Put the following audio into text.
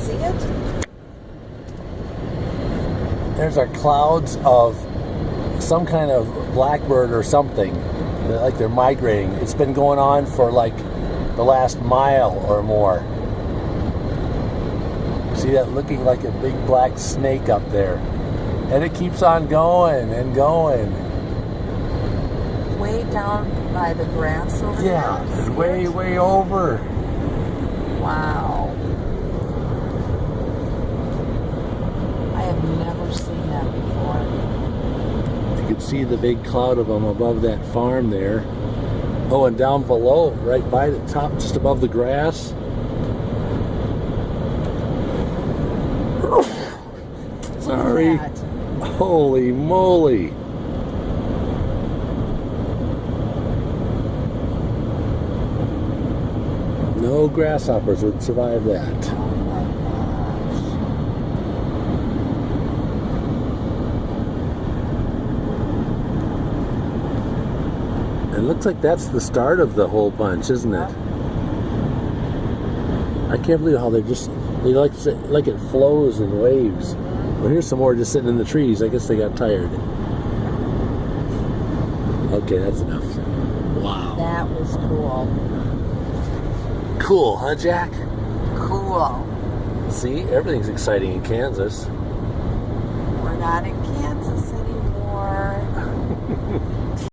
see it? There's our clouds of some kind of blackbird or something. Like they're migrating. It's been going on for like the last mile or more. See that looking like a big black snake up there. And it keeps on going and going. Way down by the grass over there? Yeah, it's way over. Wow. I have never seen that before. You can see the big cloud of them above that farm there. Oh, and down below, right by the top, just above the grass. Sorry. Holy moly. No grasshoppers would survive that. Oh my gosh. It looks like that's the start of the whole bunch, isn't it? I can't believe how they like it flows in waves. Well, here's some more just sitting in the trees. I guess they got tired. Okay, that's enough. Wow. That was cool. Cool, huh, Jack? Cool. See, everything's exciting in Kansas. We're not in Kansas.